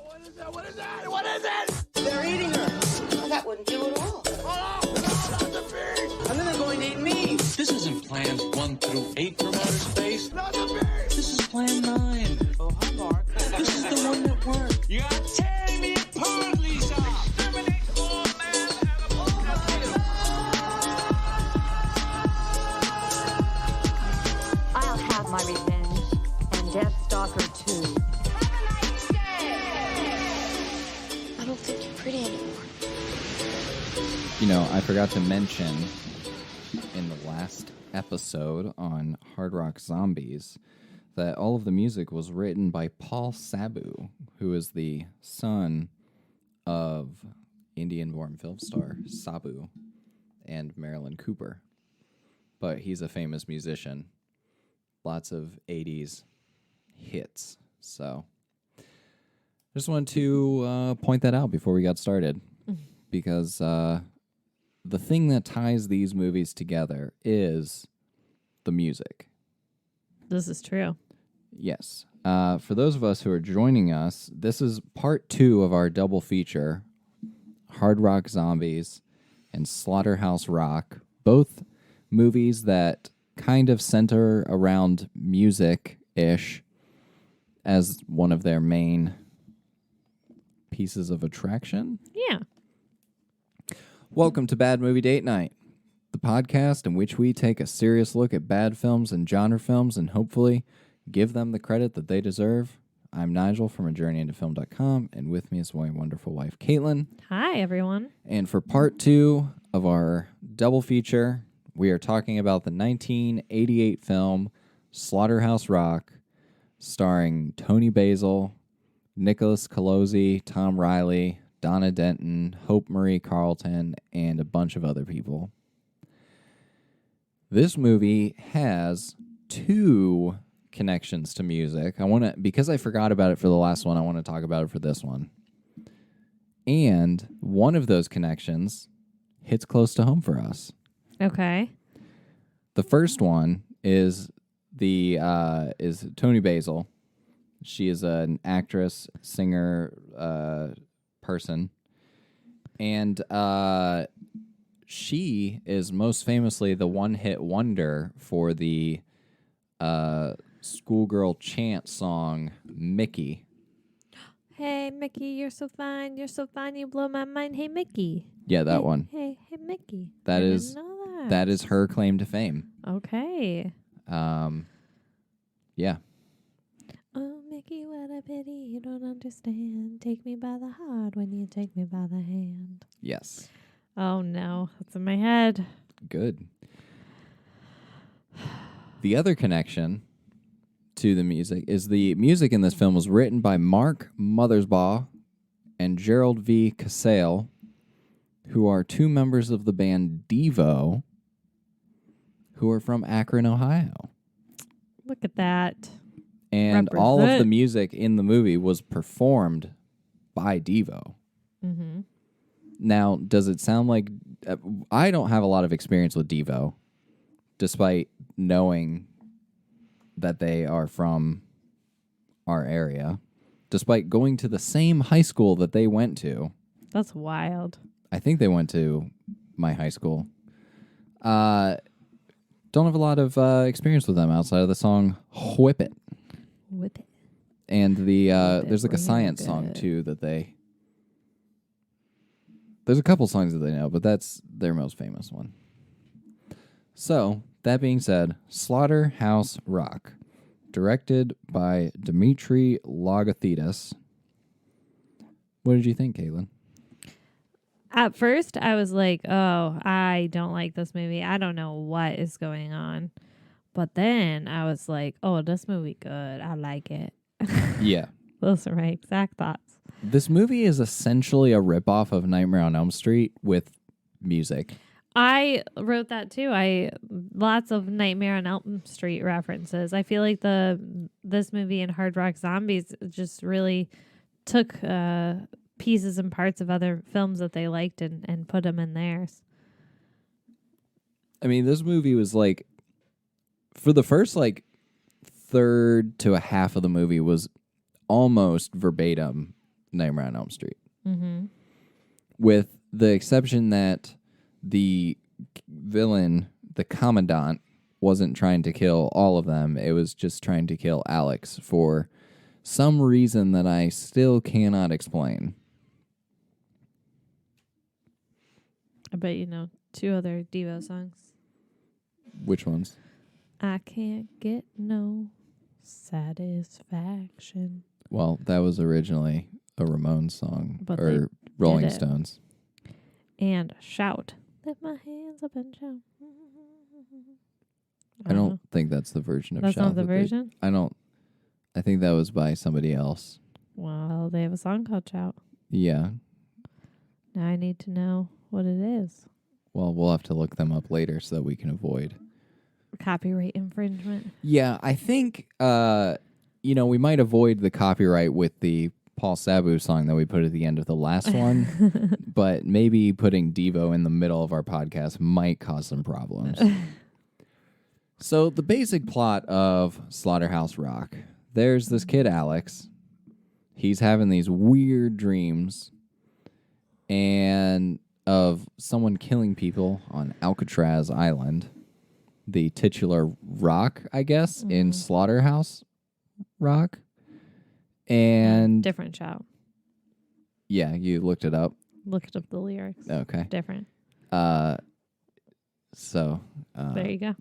What is that? What is that? What is it? They're eating her. Well, that wouldn't do at all. Oh, no, not the beast! And then they're going to eat me. This isn't plans 1 through 8 from outer space. Not the beast! This is plan 9. Oh, hi, Mark. This is the one that worked. You're tearing me apart, Lisa! Exterminate all man animals. I'll have my revenge, and Deathstalker too. I don't think you're pretty anymore. You know, I forgot to mention in the last episode on Hard Rock Zombies that all of the music was written by Paul Sabu, who is the son of Indian-born film star Sabu and Marilyn Cooper. But he's a famous musician. Lots of 80s hits. So I just wanted to point that out before we got started. Because the thing that ties these movies together is the music. This is true. Yes. For those of us who are joining us, this is part 2 of our double feature, Hard Rock Zombies and Slaughterhouse Rock, both movies that kind of center around music-ish as one of their main pieces of attraction. Yeah. Welcome to Bad Movie Date Night, the podcast in which we take a serious look at bad films and genre films and hopefully give them the credit that they deserve. I'm Nigel from ajourneyintofilm.com, and with me is my wonderful wife, Kaitlyn. Hi, everyone. And for part 2 of our double feature, we are talking about the 1988 film Slaughterhouse Rock, starring Toni Basil, Nicholas Celozzi, Tom Reilly, Donna Denton, Hope Marie Carlton, and a bunch of other people. This movie has 2 connections to music. Because I forgot about it for the last one, I want to talk about it for this one. And one of those connections hits close to home for us. Okay. The first one is Toni Basil. She is an actress, singer, person, and she is most famously the one-hit wonder for the schoolgirl chant song Mickey. Hey, Mickey, you're so fine, you blow my mind. Hey, Mickey. Yeah, that one. Hey, Mickey. That I is didn't know that. that is her claim to fame. Okay. Yeah. Oh, Mickey, what a pity you don't understand. Take me by the heart when you take me by the hand. Yes. Oh, no. It's in my head. Good. The other connection to the music is the music in this film was written by Mark Mothersbaugh and Gerald V. Casale, who are 2 members of the band Devo, who are from Akron, Ohio. Look at that. And all of the Represent. music in the movie was performed by Devo. Mm-hmm. Now, does it sound like... I don't have a lot of experience with Devo, despite knowing that they are from our area, despite going to the same high school that they went to. That's wild. I think they went to my high school. Don't have a lot of experience with them outside of the song Whip It. Whip it. And the there's like a bring it science good. song too that they... There's a couple songs that they know, but that's their most famous one. So, that being said, Slaughterhouse Rock, directed by Dimitri Logothetis. What did you think, Kaitlyn? At first, I was like, oh, I don't like this movie. I don't know what is going on. But then I was like, oh, this movie good. I like it. Yeah. Those are my exact thoughts. This movie is essentially a ripoff of Nightmare on Elm Street with music. I wrote that too. Lots of Nightmare on Elm Street references. I feel like this movie and Hard Rock Zombies just really took pieces and parts of other films that they liked and put them in theirs. I mean, this movie was like, for the first like third to a half of the movie was almost verbatim Nightmare on Elm Street. Mm-hmm. With the exception that the villain, the Commandant, wasn't trying to kill all of them. It was just trying to kill Alex for some reason that I still cannot explain. I bet you know 2 other Devo songs. Which ones? I can't get no satisfaction. Well, that was originally a Ramones song, But or they Rolling did it. Stones. And shout. Lift my hands up and shout. I don't think that's the version of That's Shout. not the that they- version? I think that was by somebody else. Well, they have a song called Shout. Yeah. Now I need to know what it is. Well, we'll have to look them up later so that we can avoid. Copyright infringement. Yeah, I think, we might avoid the copyright with the Paul Sabu song that we put at the end of the last one, but maybe putting Devo in the middle of our podcast might cause some problems. So the basic plot of Slaughterhouse Rock, there's this kid, Alex. He's having these weird dreams and of someone killing people on Alcatraz Island, the titular rock, I guess, in Slaughterhouse Rock. And Different Shout. yeah, you looked it up. Looked up the lyrics. Okay. Different. So There you go.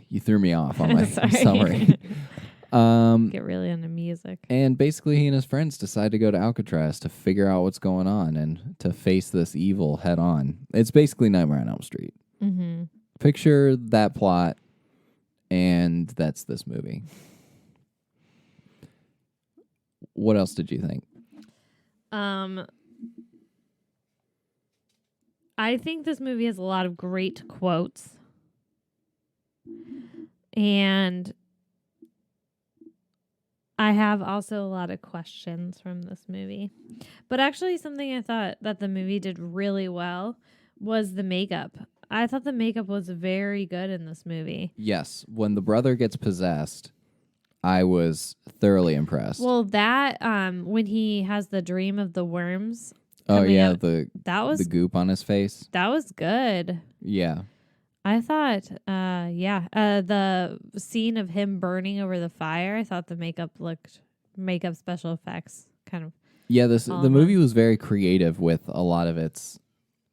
you threw me off on my Sorry. summary. Get really into music. And basically, he and his friends decide to go to Alcatraz to figure out what's going on and to face this evil head on. It's basically Nightmare on Elm Street. Mm-hmm. Picture that plot, and that's this movie. What else did you think? I think this movie has a lot of great quotes. And I have also a lot of questions from this movie. But actually, something I thought that the movie did really well was the makeup. I thought the makeup was very good in this movie. Yes, when the brother gets possessed, I was thoroughly impressed. Well, that when he has the dream of the worms. Oh coming yeah, out, the goop on his face. that was good. Yeah. I thought, the scene of him burning over the fire. I thought the makeup special effects kind of. Yeah, the all movie was very creative with a lot of its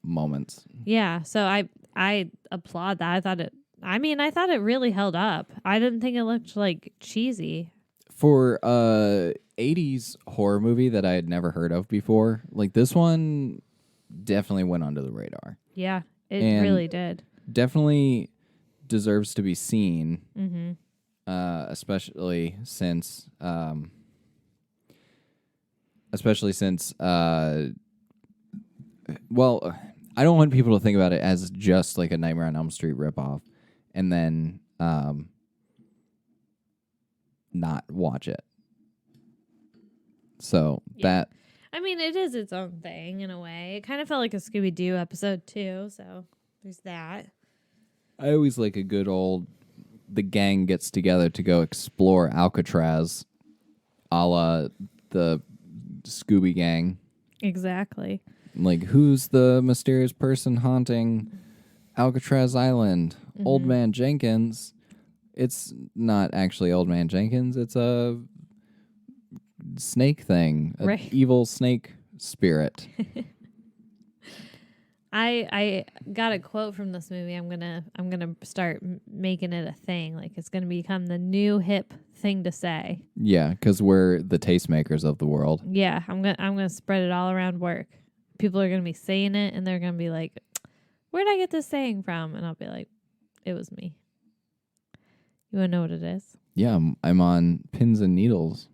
moments. Yeah, so I applaud that. I thought it really held up. I didn't think it looked like cheesy. For a 80s horror movie that I had never heard of before, like this one definitely went under the radar. Yeah, it And really did. Definitely deserves to be seen, Mm-hmm. especially since well, I don't want people to think about it as just like a Nightmare on Elm Street ripoff and then not watch it. So Yeah. I mean, it is its own thing in a way. It kind of felt like a Scooby-Doo episode too, so there's that. I always like a good old, the gang gets together to go explore Alcatraz, a la the Scooby Gang. Exactly. Like, who's the mysterious person haunting Alcatraz Island? Mm-hmm. Old Man Jenkins. It's not actually Old Man Jenkins. It's a snake thing. An Right. evil snake spirit. I got a quote from this movie. I'm gonna start making it a thing. Like it's gonna become the new hip thing to say. Yeah, because we're the tastemakers of the world. Yeah, I'm gonna spread it all around work. People are gonna be saying it, and they're gonna be like, "Where'd I get this saying from?" And I'll be like, "It was me." You wanna know what it is? Yeah, I'm on pins and needles.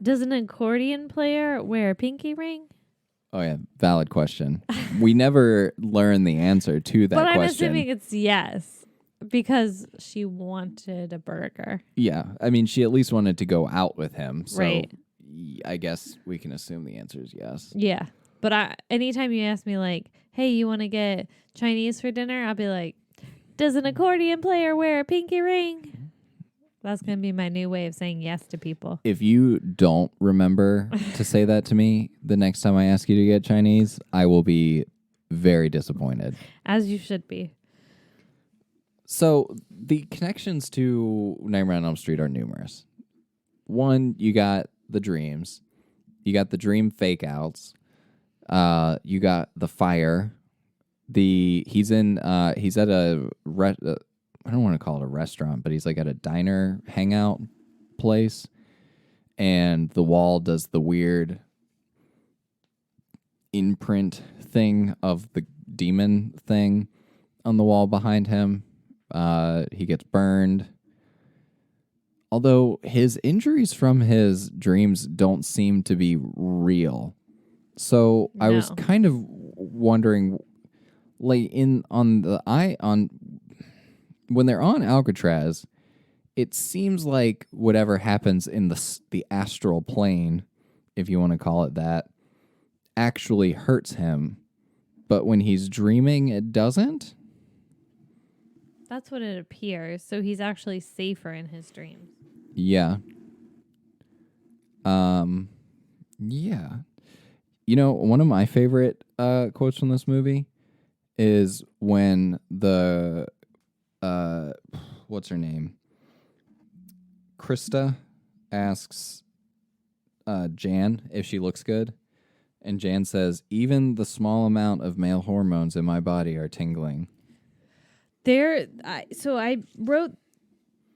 Does an accordion player wear a pinky ring? Oh, yeah. Valid question. We never learn the answer to that But I'm question. assuming it's yes, because she wanted a burger. Yeah. I mean, she at least wanted to go out with him. So Right. I guess we can assume the answer is yes. Yeah. But anytime you ask me like, hey, you want to get Chinese for dinner? I'll be like, does an accordion player wear a pinky ring? That's going to be my new way of saying yes to people. If you don't remember to say that to me the next time I ask you to get Chinese, I will be very disappointed. As you should be. So the connections to Nightmare on Elm Street are numerous. One, you got the dreams. You got the dream fake outs. You got the fire. He's at a I don't want to call it a restaurant, but he's like at a diner hangout place, and the wall does the weird imprint thing of the demon thing on the wall behind him. He gets burned. Although his injuries from his dreams don't seem to be real. So I was kind of wondering, like when they're on Alcatraz, it seems like whatever happens in the astral plane, if you want to call it that, actually hurts him. But when he's dreaming, it doesn't? That's what it appears. So he's actually safer in his dreams. Yeah. Yeah. You know, one of my favorite quotes from this movie is when the what's her name? Krista asks Jan if she looks good, and Jan says, "Even the small amount of male hormones in my body are tingling." I wrote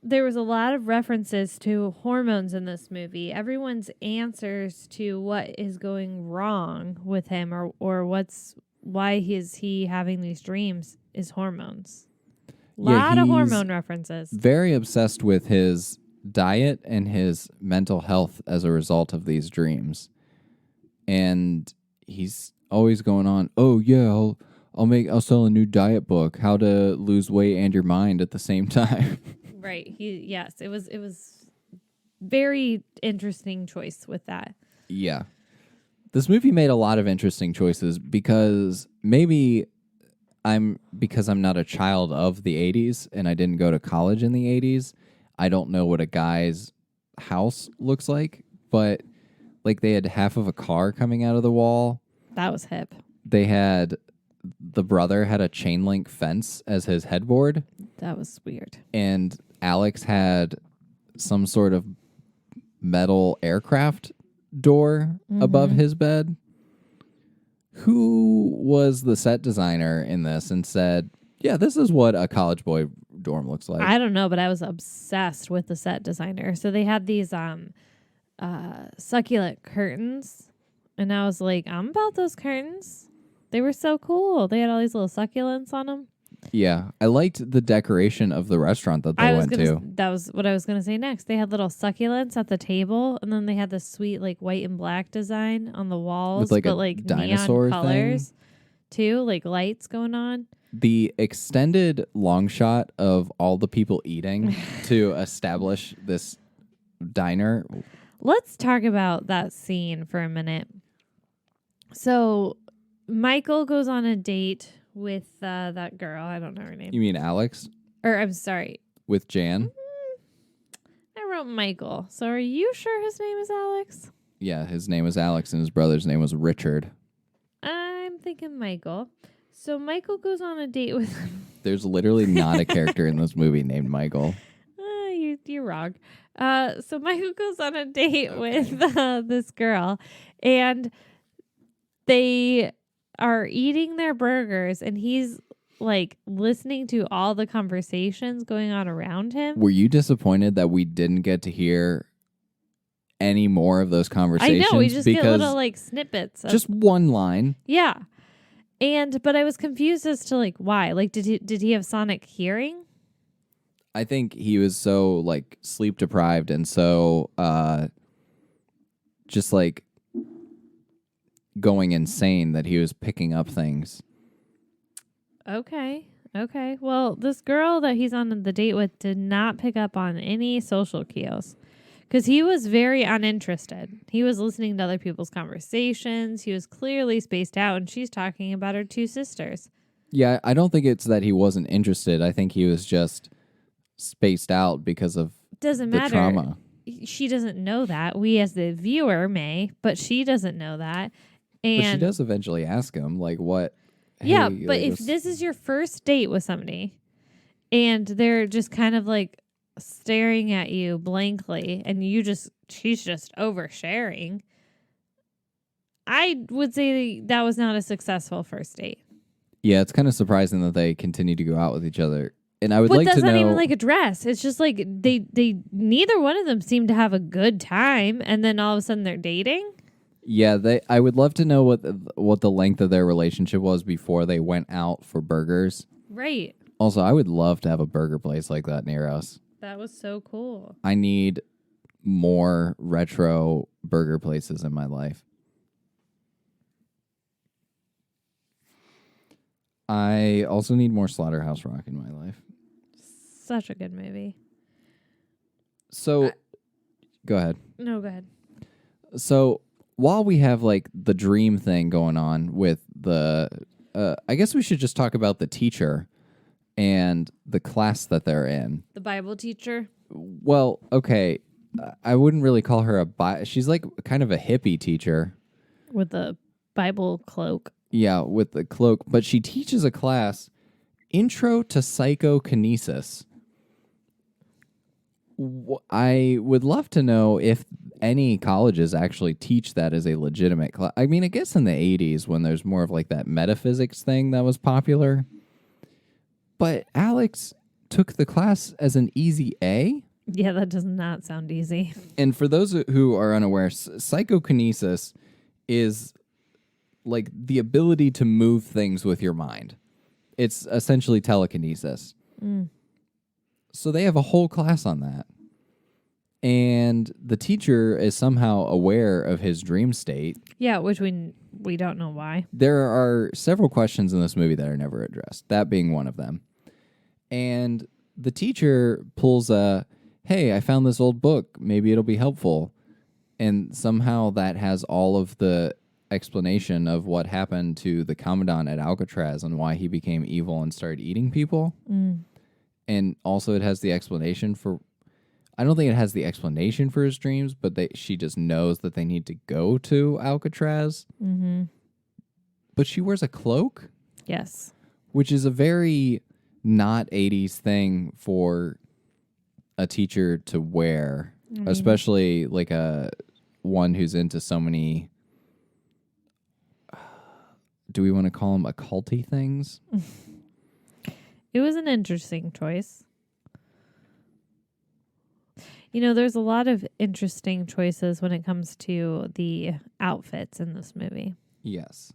there was a lot of references to hormones in this movie. Everyone's answers to what is going wrong with him or why is he having these dreams is hormones. Lot of hormone references. Very obsessed with his diet and his mental health as a result of these dreams. And he's always going on, "Oh yeah, I'll sell a new diet book, how to lose weight and your mind at the same time." Right. It was very interesting choice with that. Yeah. This movie made a lot of interesting choices because maybe because I'm not a child of the 80s and I didn't go to college in the 80s, I don't know what a guy's house looks like, but like they had half of a car coming out of the wall. That was hip. The brother had a chain link fence as his headboard. That was weird. And Alex had some sort of metal aircraft door above his bed. Who was the set designer in this and said, "Yeah, this is what a college boy dorm looks like"? I don't know, but I was obsessed with the set designer. So they had these succulent curtains, and I was like, I'm about those curtains. They were so cool. They had all these little succulents on them. Yeah, I liked the decoration of the restaurant that they went to. That was what I was going to say next. They had little succulents at the table, and then they had this sweet like white and black design on the walls, with but a neon dinosaur colors thing too, like lights going on. The extended long shot of all the people eating to establish this diner. Let's talk about that scene for a minute. So Michael goes on a date with that girl. I don't know her name. You mean Alex? Or I'm sorry. With Jan? I wrote Michael. So are you sure his name is Alex? Yeah, his name was Alex and his brother's name was Richard. I'm thinking Michael. So Michael goes on a date with him. There's literally not a character in this movie named Michael. You're wrong. So Michael goes on a date with this girl, and they are eating their burgers, and he's like listening to all the conversations going on around him. Were you disappointed that we didn't get to hear any more of those conversations? I know, we just get little like snippets. Just one line. Yeah. But I was confused as to like why. Like did he have sonic hearing? I think he was so like sleep deprived and so just like going insane that he was picking up things. Okay. Well, this girl that he's on the date with did not pick up on any social cues because he was very uninterested. He was listening to other people's conversations. He was clearly spaced out, and she's talking about her two sisters. Yeah, I don't think it's that he wasn't interested. I think he was just spaced out because of doesn't the matter. trauma. She doesn't know that. We as the viewer may, but she doesn't know that. And But she does eventually ask him, like, what? yeah, hey, but if this is your first date with somebody and they're just kind of like staring at you blankly and she's just oversharing, I would say that was not a successful first date. Yeah, it's kind of surprising that they continue to go out with each other. And I would But like that's to not know. even like a dress. It's just like they neither one of them seem to have a good time, and then all of a sudden they're dating. Yeah, I would love to know what the length of their relationship was before they went out for burgers. Right. Also, I would love to have a burger place like that near us. That was so cool. I need more retro burger places in my life. I also need more Slaughterhouse Rock in my life. Such a good movie. So, go ahead. No, go ahead. So, while we have like the dream thing going on with the, I guess we should just talk about the teacher and the class that they're in. The Bible teacher. Well, okay, I wouldn't really call her she's like kind of a hippie teacher. With the Bible cloak. Yeah, with the cloak. But she teaches a class, Intro to Psychokinesis. I would love to know if any colleges actually teach that as a legitimate class. I mean, I guess in the 80s when there's more of like that metaphysics thing that was popular. But Alex took the class as an easy A. Yeah, that does not sound easy. And for those who are unaware, psychokinesis is like the ability to move things with your mind. It's essentially telekinesis. So they have a whole class on that. And the teacher is somehow aware of his dream state. Yeah, which we don't know why. There are several questions in this movie that are never addressed, that being one of them. And the teacher pulls hey, I found this old book. Maybe it'll be helpful. And somehow that has all of the explanation of what happened to the commandant at Alcatraz and why he became evil and started eating people. And also it has the explanation for... I don't think it has the explanation for his dreams, but she just knows that they need to go to Alcatraz. But she wears a cloak? Yes. Which is a very not 80s thing for a teacher to wear, especially like one who's into so many... Do we want to call them occulty things? It was an interesting choice. You know, there's a lot of interesting choices when it comes to the outfits in this movie. Yes.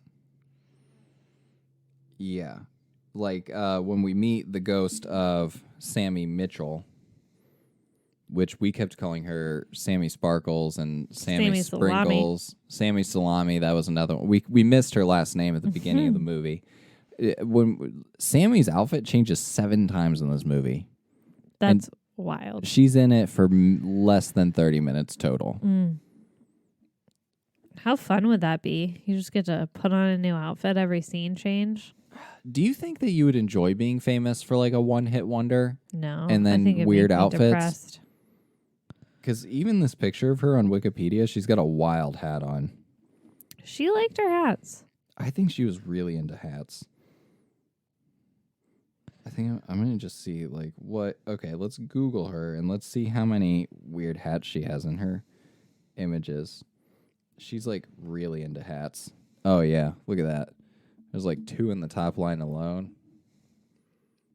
Yeah. Like when we meet the ghost of Sammy Mitchell, which we kept calling her Sammy Sparkles and Sammy Sprinkles. Sammy Salami, that was another one. We missed her last name at the beginning of the movie. When Sammy's outfit changes 7 times in this movie. That's wild. She's in it for less than 30 minutes total. How fun would that be? You just get to put on a new outfit every scene change. Do you think that you would enjoy being famous for like a one-hit wonder? No. And then I think it'd weird make me outfits? depressed. Because even this picture of her on Wikipedia, she's got a wild hat on. She liked her hats. I think she was really into hats. I think I'm going to just see, like, what... Okay, let's Google her, and let's see how many weird hats she has in her images. She's, like, really into hats. Oh, yeah. Look at that. There's, like, 2 in the top line alone.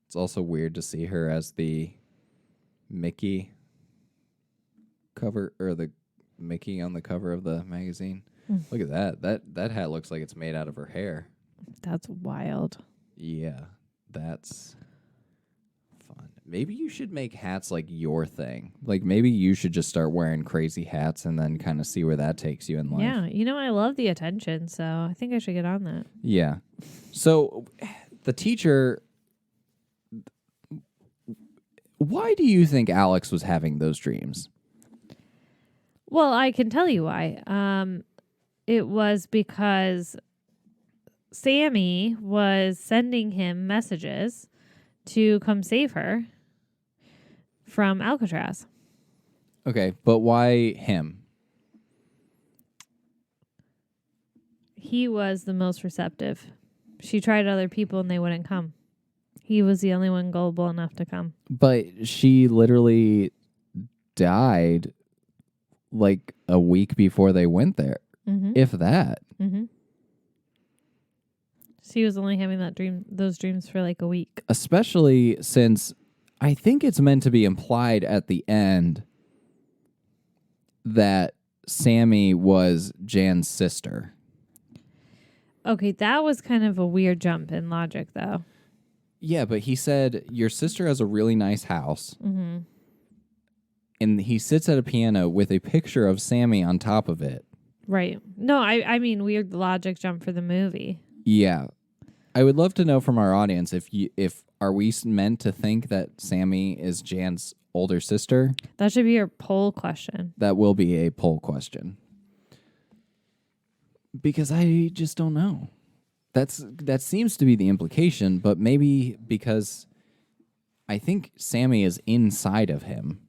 It's also weird to see her as the Mickey cover, or the Mickey on the cover of the magazine. Look at that. That hat looks like it's made out of her hair. That's wild. Yeah, that's fun. Maybe you should make hats like your thing. Like maybe you should just start wearing crazy hats and then kind of see where that takes you in life. Yeah, you know, I love the attention, so I think I should get on that. Yeah. So the teacher, why do you think Alex was having those dreams? Well, I can tell you why. It was because Sammy was sending him messages to come save her from Alcatraz. Okay, but why him? He was the most receptive. She tried other people and they wouldn't come. He was the only one gullible enough to come. But she literally died like a week before they went there. If that. She was only having those dreams for like a week. Especially since I think it's meant to be implied at the end that Sammy was Jan's sister. Okay, that was kind of a weird jump in logic, though. Yeah, but he said, your sister has a really nice house. And he sits at a piano with a picture of Sammy on top of it. Right. No, I mean, weird logic jump for the movie. Yeah. I would love to know from our audience if are we meant to think that Sammy is Jan's older sister? That should be your poll question. That will be a poll question. Because I just don't know. That seems to be the implication, but maybe because I think Sammy is inside of him,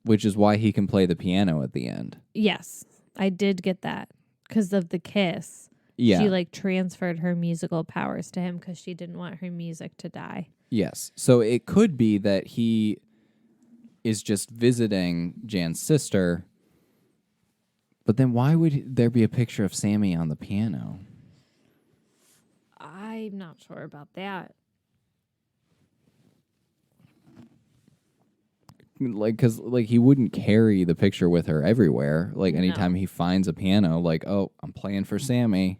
which is why he can play the piano at the end. Yes, I did get that because of the kiss. Yeah. She like transferred her musical powers to him because she didn't want her music to die. Yes. So it could be that he is just visiting Jan's sister. But then why would there be a picture of Sammy on the piano? I'm not sure about that. Like, because like he wouldn't carry the picture with her everywhere. Like anytime he finds a piano, like, oh, I'm playing for Sammy.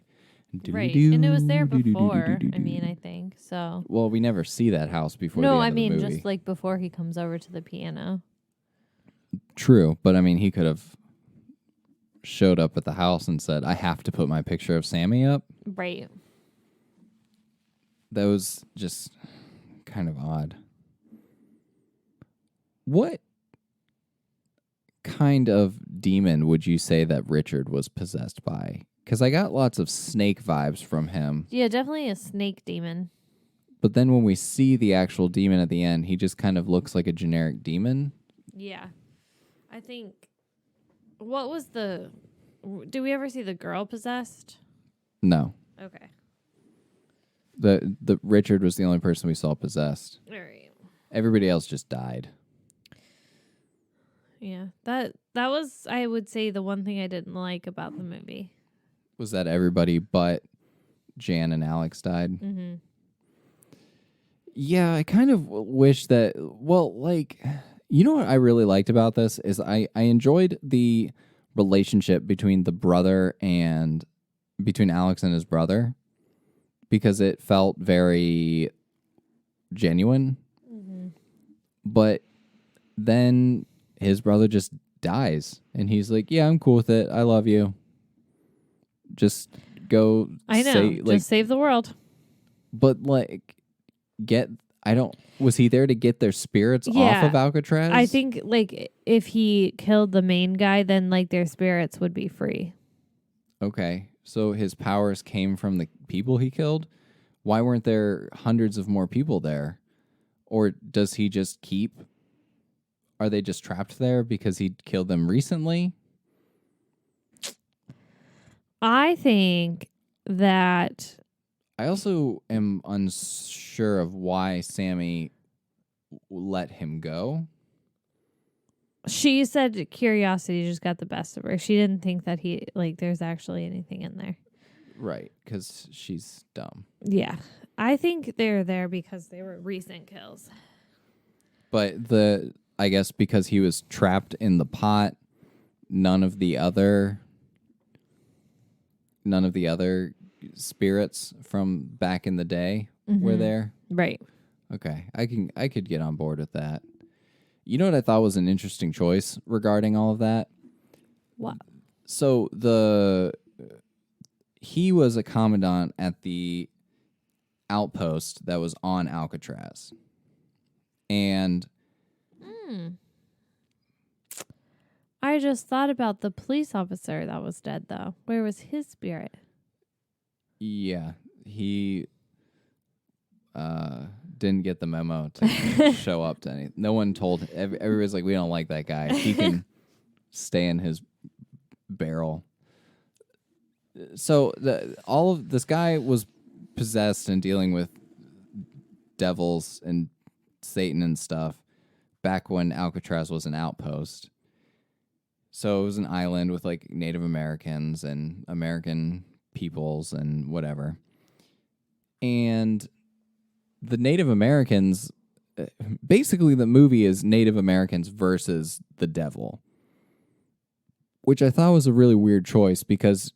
Right, and it was there before. I mean, I think so. Well, we never see that house before. No, the I end mean of the movie. just like before he comes over to the piano. True, but I mean, he could have showed up at the house and said, I have to put my picture of Sammy up. Right. That was just kind of odd. What kind of demon would you say that Richard was possessed by? Because I got lots of snake vibes from him. Yeah, definitely a snake demon. But then when we see the actual demon at the end, he just kind of looks like a generic demon. Yeah. I think... What was the... Did we ever see the girl possessed? No. Okay. The Richard was the only person we saw possessed. All right. Everybody else just died. Yeah. That was, I would say, the one thing I didn't like about the movie. Was that everybody but Jan and Alex died? Mm-hmm. Yeah, I kind of wish that... Well, like... You know what I really liked about this is I enjoyed the relationship between the brother and... Between Alex and his brother. Because it felt very genuine. Mm-hmm. But then his brother just dies. And he's like, yeah, I'm cool with it. I love you. Just go. I know. Just save the world. But was he there to get their spirits off of Alcatraz? I think like if he killed the main guy, then like their spirits would be free. Okay. So his powers came from the people he killed? Why weren't there hundreds of more people there? Or does he just keep... Are they just trapped there because he killed them recently? I think that... I also am unsure of why Sammy let him go. She said curiosity just got the best of her. She didn't think that there's actually anything in there. Right, because she's dumb. Yeah. I think they're there because they were recent kills. But I guess because he was trapped in the pot, none of the other spirits from back in the day were there. Right. Okay. I could get on board with that. You know what I thought was an interesting choice regarding all of that? What? So he was a commandant at the outpost that was on Alcatraz. And I just thought about the police officer that was dead, though. Where was his spirit? Yeah, he didn't get the memo to show up to any. No one told. Everybody's like, we don't like that guy. He can stay in his barrel. So all of this guy was possessed and dealing with devils and Satan and stuff back when Alcatraz was an outpost. So it was an island with like Native Americans and American peoples and whatever. And the Native Americans, basically the movie is Native Americans versus the devil, which I thought was a really weird choice because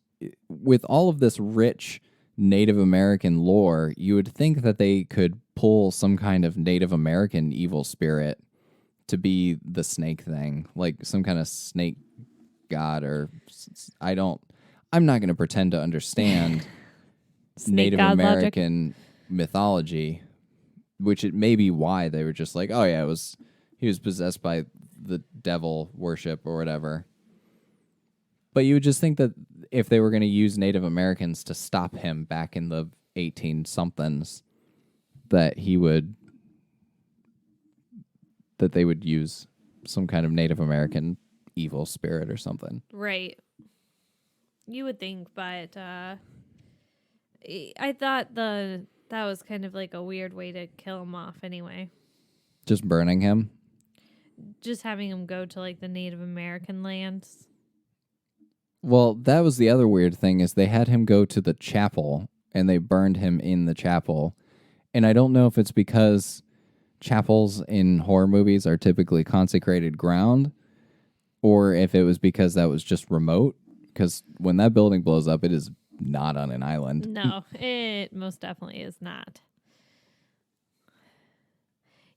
with all of this rich Native American lore, you would think that they could pull some kind of Native American evil spirit to be the snake thing, like some kind of snake god I'm not going to pretend to understand Native American mythology, which it may be why they were just like, oh yeah, he was possessed by the devil worship or whatever. But you would just think that if they were going to use Native Americans to stop him back in the 18-somethings, that they would use some kind of Native American evil spirit or something. Right. You would think, but I thought that was kind of like a weird way to kill him off anyway. Just burning him? Just having him go to like the Native American lands. Well, that was the other weird thing is they had him go to the chapel and they burned him in the chapel. And I don't know if it's because chapels in horror movies are typically consecrated ground or if it was because that was just remote. Because when that building blows up, it is not on an island. No, it most definitely is not.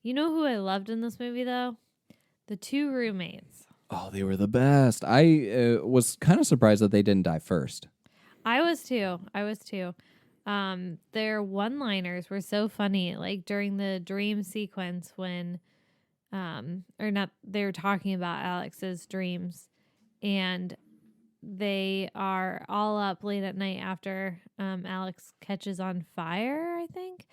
You know who I loved in this movie, though? The two roommates. Oh, they were the best. I was kind of surprised that they didn't die first. I was too. Their one-liners were so funny. Like during the dream sequence when, they were talking about Alex's dreams, and they are all up late at night after Alex catches on fire, I think,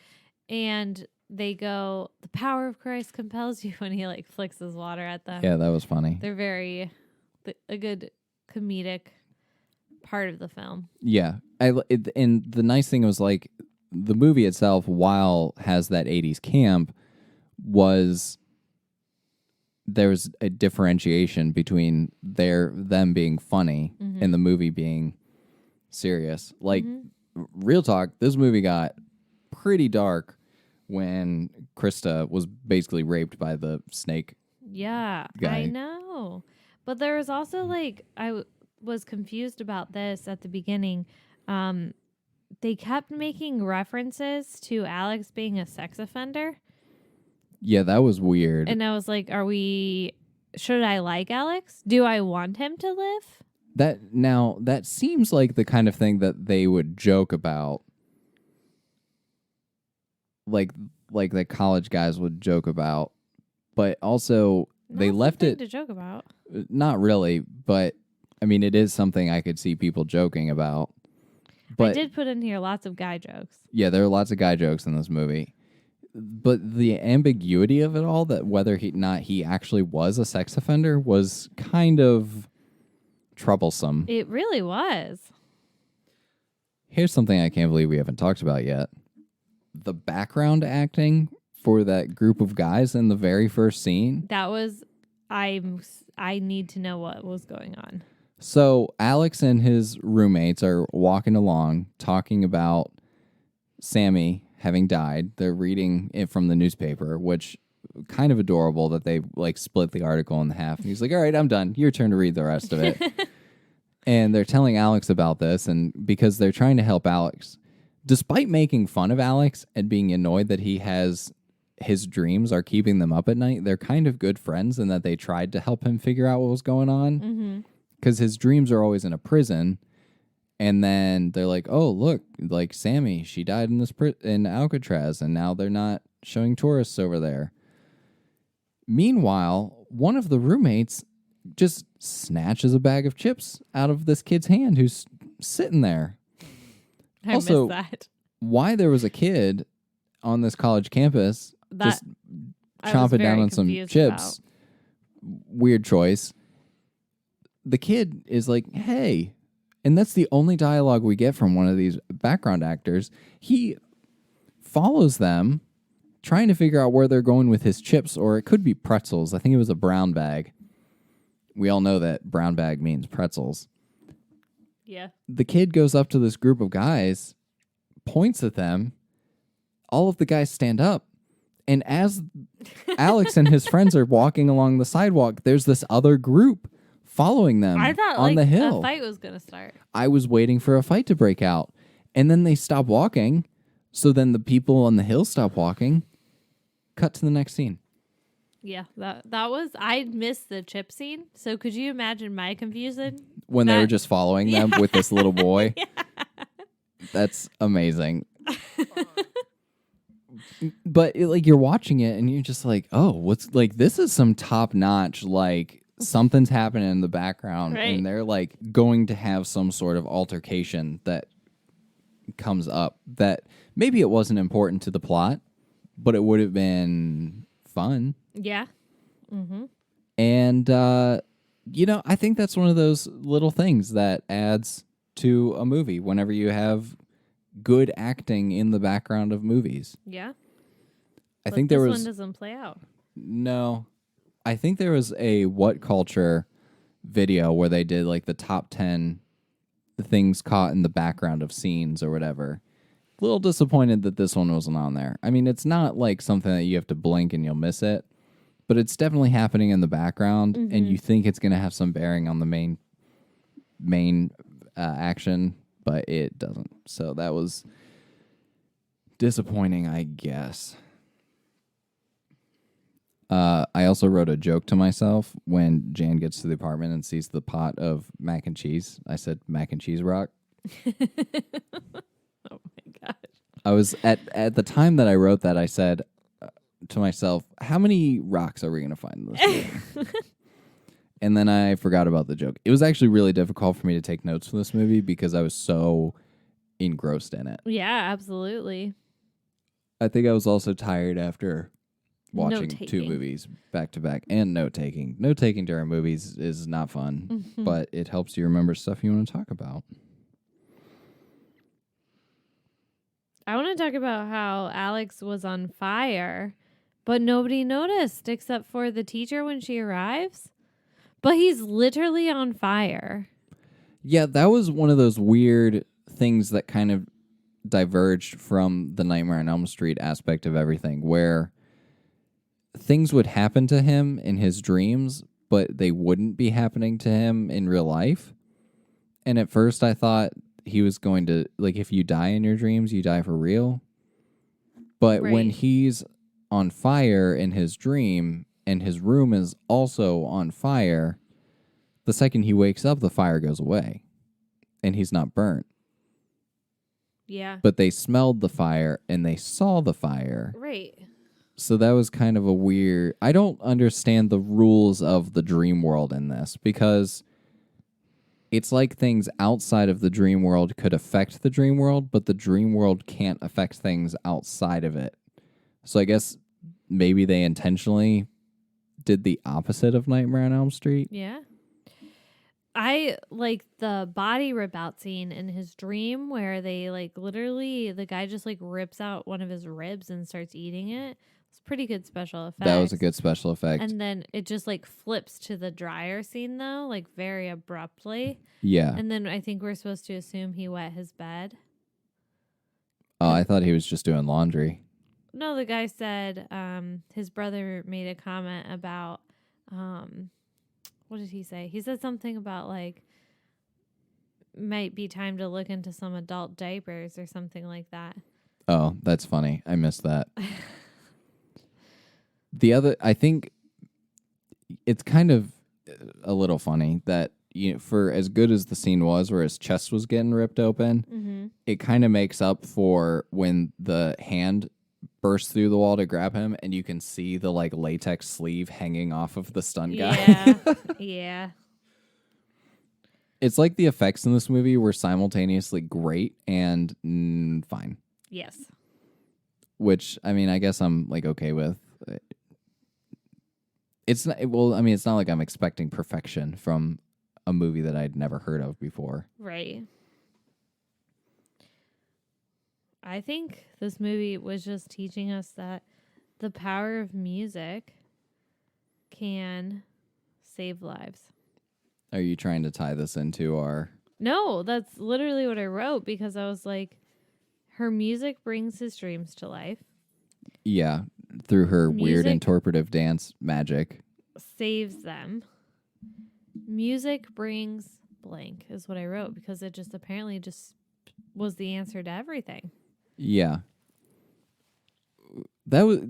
and they go, "The power of Christ compels you," when he like flicks his water at them. Yeah, that was funny. They're a good comedic part of the film. Yeah, and the nice thing was like the movie itself, while has that 80s camp, there was a differentiation between them being funny and the movie being serious. Like real talk, this movie got pretty dark when Krista was basically raped by the snake. Yeah, guy. I know. But there was also like was confused about this at the beginning. They kept making references to Alex being a sex offender. Yeah, that was weird. And I was like, should I like Alex? Do I want him to live? That seems like the kind of thing that they would joke about. Like the college guys would joke about. But also they left it to joke about. Not really, but I mean it is something I could see people joking about. But I did put in here lots of guy jokes. Yeah, there are lots of guy jokes in this movie. But the ambiguity of it all, that whether he actually was a sex offender, was kind of troublesome. It really was. Here's something I can't believe we haven't talked about yet. The background acting for that group of guys in the very first scene. That was, I need to know what was going on. So Alex and his roommates are walking along talking about Sammy having died. They're reading it from the newspaper, which kind of adorable that they like split the article in half. And he's like, all right, I'm done. Your turn to read the rest of it. And they're telling Alex about this, and because they're trying to help Alex, despite making fun of Alex and being annoyed that his dreams are keeping them up at night, they're kind of good friends in that they tried to help him figure out what was going on. Because his dreams are always in a prison. And then they're like, oh, look, like Sammy, she died in Alcatraz, and now they're not showing tourists over there. Meanwhile, one of the roommates just snatches a bag of chips out of this kid's hand who's sitting there. I missed that. Why there was a kid on this college campus, just I was chomping down very on some confused chips. Weird choice. The kid is like, hey, and that's the only dialogue we get from one of these background actors. He follows them, trying to figure out where they're going with his chips, or it could be pretzels. I think it was a brown bag. We all know that brown bag means pretzels. Yeah. The kid goes up to this group of guys, points at them. All of the guys stand up. And as Alex and his friends are walking along the sidewalk, there's this other group following them I thought on the hill. a fight was going to start. I was waiting for a fight to break out. And then they stop walking. So then the people on the hill stop walking. Cut to the next scene. Yeah, that was, I missed the chip scene. So could you imagine my confusion? When they were just following them with this little boy. That's amazing. But like you're watching it and you're just like, oh, what's like, this is some top notch, like something's happening in the background and they're like going to have some sort of altercation that comes up that maybe it wasn't important to the plot, but it would have been fun. Yeah. Mm-hmm. And, you know, I think that's one of those little things that adds to a movie whenever you have good acting in the background of movies. Yeah. I think there was... This one doesn't play out. No. I think there was a What Culture video where they did like the top 10 things caught in the background of scenes or whatever. A little disappointed that this one wasn't on there. I mean, it's not like something that you have to blink and you'll miss it, but it's definitely happening in the background, and you think it's going to have some bearing on the main action, but it doesn't. So that was disappointing, I guess. I also wrote a joke to myself when Jan gets to the apartment and sees the pot of mac and cheese. I said mac and cheese rock. Oh my gosh. I was at the time that I wrote that, I said to myself, how many rocks are we going to find in this movie? And then I forgot about the joke. It was actually really difficult for me to take notes for this movie because I was so engrossed in it. Yeah, absolutely. I think I was also tired after watching Note-taking. 2 movies back to back and note-taking. Note-taking during movies is not fun, but it helps you remember stuff you want to talk about. I want to talk about how Alex was on fire, but nobody noticed except for the teacher when she arrives. But he's literally on fire. Yeah, that was one of those weird things that kind of diverged from the Nightmare on Elm Street aspect of everything, where things would happen to him in his dreams, but they wouldn't be happening to him in real life. And at first I thought he was going to, like, if you die in your dreams, you die for real. But when he's on fire in his dream and his room is also on fire, the second he wakes up, the fire goes away and he's not burnt. Yeah. But they smelled the fire and they saw the fire. Right. So that was kind of a weird... I don't understand the rules of the dream world in this, because it's like things outside of the dream world could affect the dream world, but the dream world can't affect things outside of it. So I guess maybe they intentionally did the opposite of Nightmare on Elm Street. Yeah. I like the body rip out scene in his dream where they like literally the guy just like rips out one of his ribs and starts eating it. It's pretty good special effects. That was a good special effect. And then it just like flips to the dryer scene though, like very abruptly. Yeah. And then I think we're supposed to assume he wet his bed. Oh, I thought he was just doing laundry. No, the guy said his brother made a comment about what did he say? He said something about like might be time to look into some adult diapers or something like that. Oh, that's funny. I missed that. The other, I think it's kind of a little funny that, you know, for as good as the scene was where his chest was getting ripped open, it kind of makes up for when the hand bursts through the wall to grab him and you can see the like latex sleeve hanging off of the stun guy. Yeah. Yeah. It's like the effects in this movie were simultaneously great and fine. Yes. which, I mean, I guess I'm, like, okay with. It's not, well, I mean, it's not like I'm expecting perfection from a movie that I'd never heard of before. Right. I think this movie was just teaching us that the power of music can save lives. Are you trying to tie this into our... No, that's literally what I wrote because I was like, her music brings his dreams to life. Yeah, through her weird Music interpretive dance magic. saves them. Music brings blank is what I wrote because it just apparently just was the answer to everything. Yeah. That was...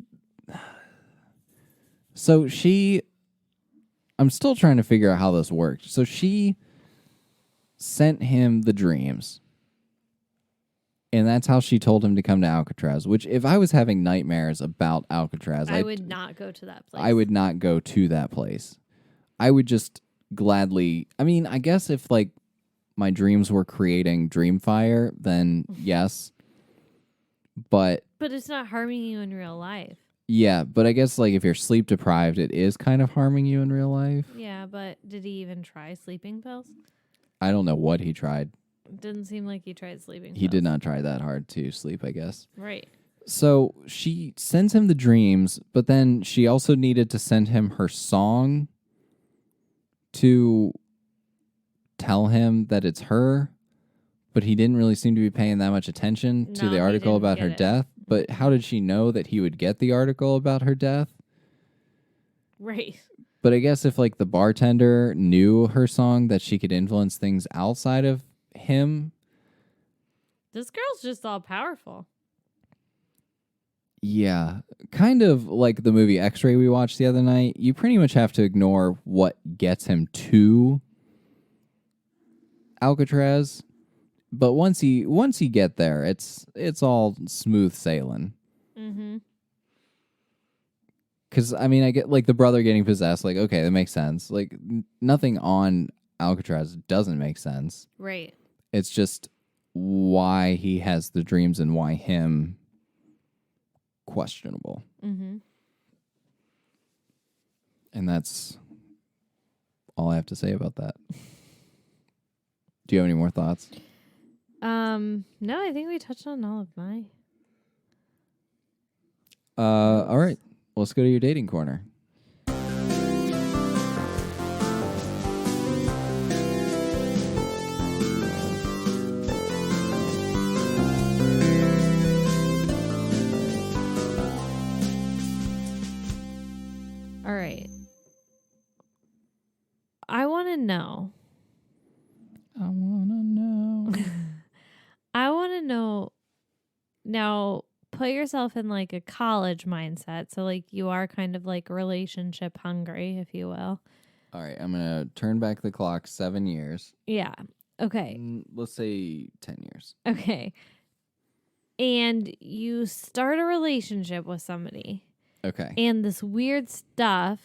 So she... I'm still trying to figure out how this worked. So she sent him the dreams. And that's how she told him to come to Alcatraz, which if I was having nightmares about Alcatraz, I would not go to that place. I would not go to that place. I would just gladly... I mean, I guess if, like, my dreams were creating dream fire, then yes. But it's not harming you in real life. yeah, but I guess, like, if you're sleep deprived, it is kind of harming you in real life. Yeah, but did he even try sleeping pills? I don't know what he tried. Didn't seem like he tried sleeping pills. He did not try that hard to sleep, I guess. Right. So she sends him the dreams, but then she also needed to send him her song to tell him that it's her, but he didn't really seem to be paying that much attention to No, the he article didn't about get her it. death. But how did she know that he would get the article about her death? Right. But I guess if, like, the bartender knew her song, that she could influence things outside of him. This girl's just all powerful. Yeah, kind of like the movie X-Ray we watched the other night. You pretty much have to ignore what gets him to Alcatraz, but once you get there, it's all smooth sailing. Mm-hmm. Because I mean, I get, like, the brother getting possessed. Like, okay, that makes sense. Like, nothing on Alcatraz doesn't make sense. Right. It's just why he has the dreams and why him. Questionable. Mm-hmm. And that's all I have to say about that. Do you have any more thoughts? No, I think we touched on all of my. All right. Let's go to your dating corner. All right. I want to know. I want to know. I want to know. Now, put yourself in like a college mindset. So, like, you are kind of like relationship hungry, if you will. All right. I'm going to turn back the clock 7 years. Yeah. Okay. Let's say 10 years. Okay. And you start a relationship with somebody. Okay. And this weird stuff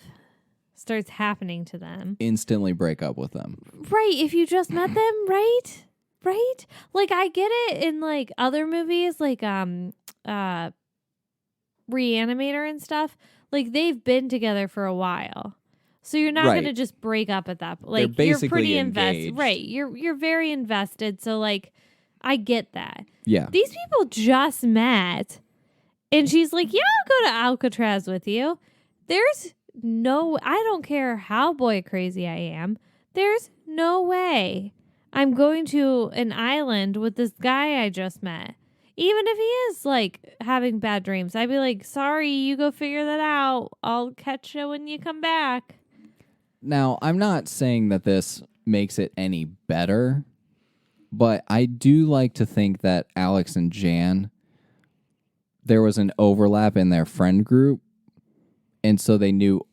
starts happening to them. Instantly break up with them. Right. If you just met them, right? Right? Like, I get it in like other movies, like Reanimator and stuff. Like, they've been together for a while. So you're not Right. going to just break up at that point. Like, They're you're basically pretty invested. engaged. Right. You're very invested. So, like, I get that. Yeah. These people just met. And she's like, yeah, I'll go to Alcatraz with you. There's no, I don't care how boy crazy I am. There's no way I'm going to an island with this guy I just met. Even if he is like having bad dreams, I'd be like, sorry, you go figure that out. I'll catch you when you come back. Now, I'm not saying that this makes it any better, but I do like to think that Alex and Jan, there was an overlap in their friend group, and so they knew,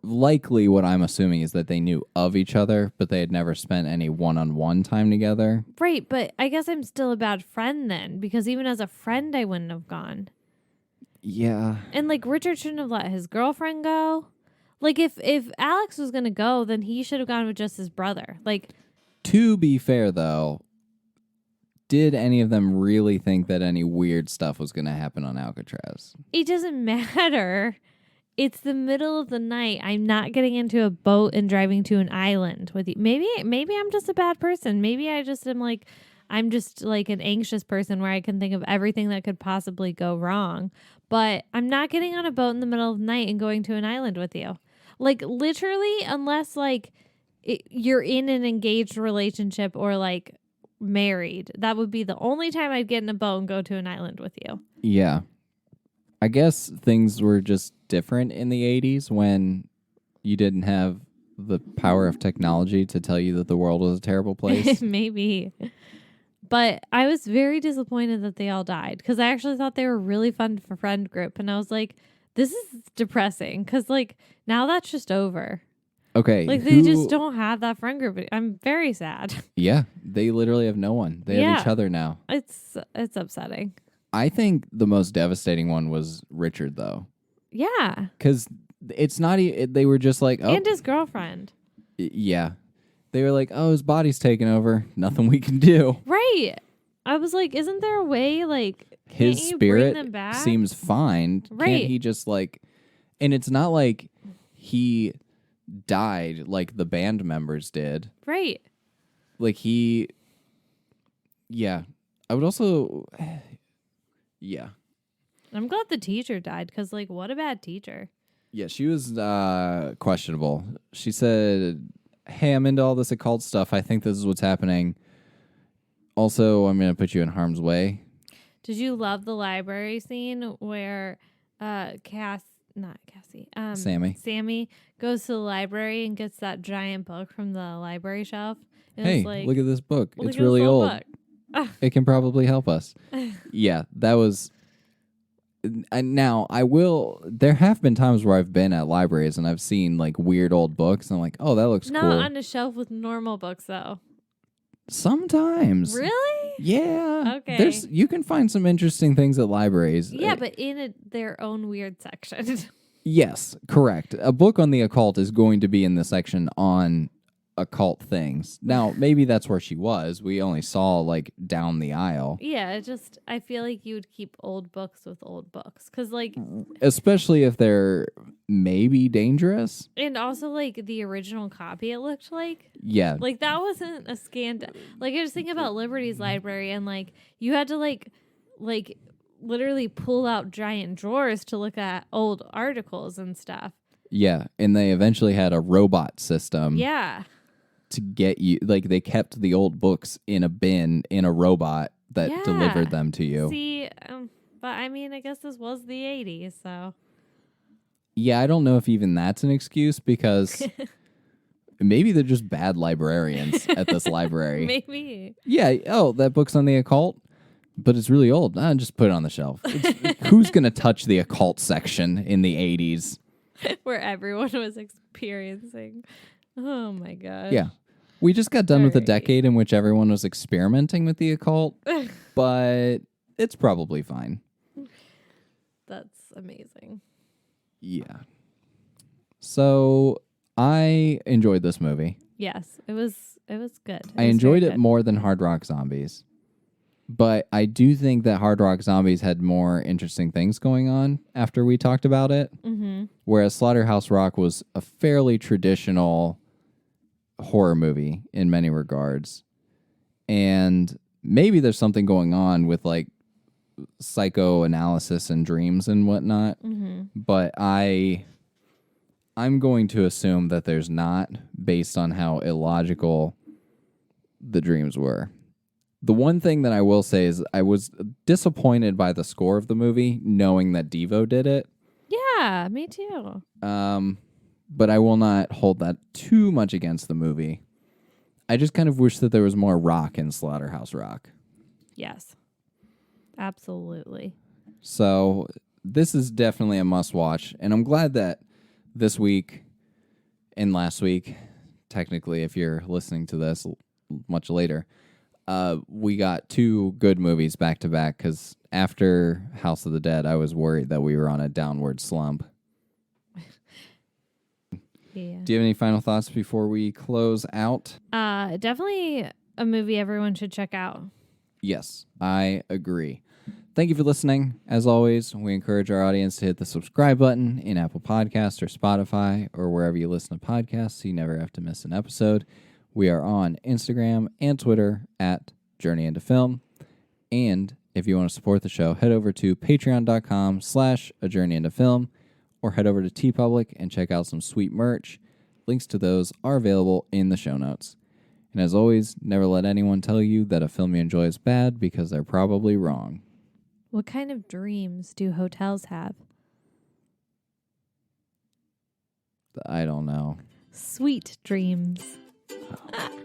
likely what I'm assuming is that they knew of each other, but they had never spent any one-on-one time together. Right, but I guess I'm still a bad friend then, because even as a friend, I wouldn't have gone. Yeah. And like Richard shouldn't have let his girlfriend go. Like if Alex was gonna go, then he should have gone with just his brother. Like, To be fair, though, did any of them really think that any weird stuff was going to happen on Alcatraz? It doesn't matter. It's the middle of the night. I'm not getting into a boat and driving to an island with you. Maybe I'm just a bad person. Maybe I just am like, I'm just like an anxious person where I can think of everything that could possibly go wrong. But I'm not getting on a boat in the middle of the night and going to an island with you. Like literally, unless like you're in an engaged relationship or like married. That would be the only time I'd get in a boat and go to an island with you. Yeah. I guess things were just different in the 80s when you didn't have the power of technology to tell you that the world was a terrible place. Maybe. But I was very disappointed that they all died because I actually thought they were really fun for friend group. And I was like, this is depressing because like now that's just over. Okay. Like they just don't have that friend group. I'm very sad. Yeah. They literally have no one. They have each other now. It's upsetting. I think the most devastating one was Richard, though. Yeah. Because it's not they were just like, oh. And his girlfriend. Yeah. They were like, oh, his body's taken over. Nothing we can do. Right. I was like, isn't there a way, like, his can't you spirit bring them back? seems fine. Right. Can't he just, like, and it's not like he died like the band members did. Right. Like, yeah. I would also, yeah. I'm glad the teacher died because, like, what a bad teacher. Yeah, she was questionable. She said, hey, I'm into all this occult stuff. I think this is what's happening. Also, I'm going to put you in harm's way. Did you love the library scene where Sammy goes to the library and gets that giant book from the library shelf? And Hey, it's like, look at this book. look It's at really this old. book. It can probably help us. Yeah, that was... Now, there have been times where I've been at libraries and I've seen like weird old books and I'm like, oh, that looks Not cool. on a shelf with normal books, though. Sometimes. Really? Yeah. Okay. You can find some interesting things at libraries. Yeah, but in their own weird section. Yes, correct. A book on the occult is going to be in the section on occult things. Now, maybe that's where she was. We only saw like down the aisle. Yeah, I feel like you would keep old books with old books. Because, like... Especially if they're maybe dangerous. And also, like, the original copy, it looked like. Yeah. Like, that wasn't a scanned... Like, I just think about Liberty's library, and, like, you had to, like, literally pull out giant drawers to look at old articles and stuff. Yeah, and they eventually had a robot system. Yeah. To get you, like, they kept the old books in a bin in a robot that delivered them to you. See, but I mean, I guess this was the 80s, so. Yeah, I don't know if even that's an excuse because maybe they're just bad librarians at this library. Maybe. Yeah, oh, that book's on the occult, but it's really old. Just put it on the shelf. Who's going to touch the occult section in the 80s? Where everyone was experiencing. Oh, my gosh. Yeah. We just got done with a Alright. decade in which everyone was experimenting with the occult, but it's probably fine. That's amazing. Yeah. So I enjoyed this movie. Yes, it was good. I enjoyed it more than Hard Rock Zombies. But I do think that Hard Rock Zombies had more interesting things going on after we talked about it. Mm-hmm. Whereas Slaughterhouse Rock was a fairly traditional horror movie in many regards. And maybe there's something going on with like psychoanalysis and dreams and whatnot. Mm-hmm. But I'm going to assume that there's not, based on how illogical the dreams were. The one thing that I will say is I was disappointed by the score of the movie, knowing that Devo did it. Yeah, me too. But I will not hold that too much against the movie. I just kind of wish that there was more rock in Slaughterhouse Rock. Yes, absolutely. So this is definitely a must-watch, and I'm glad that this week and last week, technically, if you're listening to this much later, we got two good movies back-to-back, because after House of the Dead, I was worried that we were on a downward slump. Yeah. Do you have any final thoughts before we close out? Definitely a movie everyone should check out. Yes, I agree. Thank you for listening. As always, we encourage our audience to hit the subscribe button in Apple Podcasts or Spotify or wherever you listen to podcasts so you never have to miss an episode. We are on Instagram and Twitter at Journey Into Film. And if you want to support the show, head over to patreon.com/ajourneyintofilm or head over to TeePublic and check out some sweet merch. Links to those are available in the show notes. And as always, never let anyone tell you that a film you enjoy is bad because they're probably wrong. What kind of dreams do hotels have? I don't know. Sweet dreams. Oh, my God.